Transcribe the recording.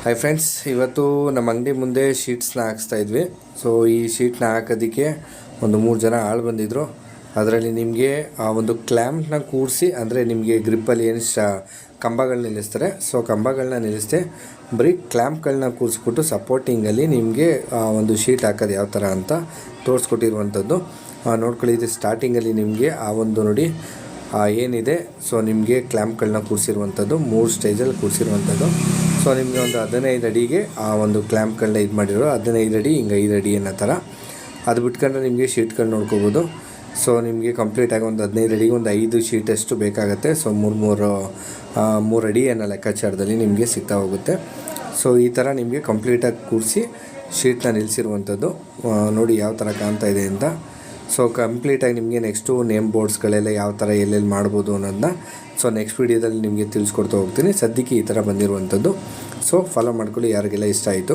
Hi friends, ಇವತ್ತು ನಮ್ಮ ಅಂಗಡಿ ಮುಂದೆ ಶೀಟ್ಸ್ನ ಹಾಕ್ಸ್ತಾ ಇದ್ವಿ. ಸೊ ಈ ಶೀಟ್ನ ಹಾಕೋದಕ್ಕೆ ಒಂದು 3 ಜನ ಆಳು ಬಂದಿದ್ದರು. ಅದರಲ್ಲಿ ನಿಮಗೆ ಆ ಒಂದು ಕ್ಲ್ಯಾಂಪ್ನ ಕೂರಿಸಿ, ಅಂದರೆ ನಿಮಗೆ ಗ್ರಿಪ್ಪಲ್ಲಿ ಏನು ಕಂಬಗಳನ್ನ ನಿಲ್ಲಿಸ್ತಾರೆ, ಸೊ ಕಂಬಗಳನ್ನ ನಿಲ್ಲಿಸ್ದೆ ಬರೀ ಕ್ಲ್ಯಾಂಪ್ಗಳನ್ನ ಕೂರಿಸ್ಬಿಟ್ಟು ಸಪೋರ್ಟಿಂಗಲ್ಲಿ ನಿಮಗೆ ಒಂದು ಶೀಟ್ ಹಾಕೋದು ಯಾವ ಥರ ಅಂತ ತೋರಿಸ್ಕೊಟ್ಟಿರುವಂಥದ್ದು. ನೋಡ್ಕೊಳ್ಳಿ, ಇದು ಸ್ಟಾರ್ಟಿಂಗಲ್ಲಿ ನಿಮಗೆ ಆ ಒಂದು ನೋಡಿ ಏನಿದೆ. ಸೊ ನಿಮಗೆ ಕ್ಲ್ಯಾಂಪ್ಗಳನ್ನ ಕೂರಿಸಿರುವಂಥದ್ದು 3 ಸ್ಟೇಜಲ್ಲಿ ಕೂರಿಸಿರುವಂಥದ್ದು. ಸೊ ನಿಮಗೆ ಒಂದು 15 ಅಡಿಗೆ ಆ ಒಂದು ಕ್ಲ್ಯಾಂಪ್ಗಳನ್ನ ಇದು ಮಾಡಿರೋ 15 ಅಡಿ, ಹಿಂಗೆ 5 ಅಡಿ ಅನ್ನೋ ಥರ. ಅದು ಬಿಟ್ಕೊಂಡ್ರೆ ನಿಮಗೆ ಶೀಟ್ಗಳು ನೋಡ್ಕೋಬೋದು. ಸೊ ನಿಮಗೆ ಕಂಪ್ಲೀಟಾಗಿ ಒಂದು 15 ಅಡಿಗೆ ಒಂದು 5 ಶೀಟಷ್ಟು ಬೇಕಾಗುತ್ತೆ. ಸೊ 3 ಅಡಿ ಅನ್ನೋ ಲೆಕ್ಕಾಚಾರದಲ್ಲಿ ನಿಮಗೆ ಸಿಗ್ತಾ ಹೋಗುತ್ತೆ. ಸೊ ಈ ಥರ ನಿಮಗೆ ಕಂಪ್ಲೀಟಾಗಿ ಕೂರಿಸಿ ಶೀಟ್ನ ನಿಲ್ಲಿಸಿರುವಂಥದ್ದು. ನೋಡಿ ಯಾವ ಥರ ಕಾಣ್ತಾ ಇದೆ ಅಂತ. ಸೊ ಕಂಪ್ಲೀಟಾಗಿ ನಿಮಗೆ ನೆಕ್ಸ್ಟು ನೇಮ್ ಬೋರ್ಡ್ಸ್ಗಳೆಲ್ಲ ಯಾವ ಥರ ಎಲ್ಲೆಲ್ಲಿ ಮಾಡ್ಬೋದು ಅನ್ನೋದನ್ನ ಸೊ ನೆಕ್ಸ್ಟ್ ವೀಡಿಯೋದಲ್ಲಿ ನಿಮಗೆ ತಿಳಿಸ್ಕೊಡ್ತಾ ಹೋಗ್ತೀನಿ. ಸದ್ಯಕ್ಕೆ ಈ ಥರ ಬಂದಿರುವಂಥದ್ದು. ಸೊ ಫಾಲೋ ಮಾಡ್ಕೊಳ್ಳಿ, ಯಾರಿಗೆಲ್ಲ ಇಷ್ಟ ಆಯಿತು.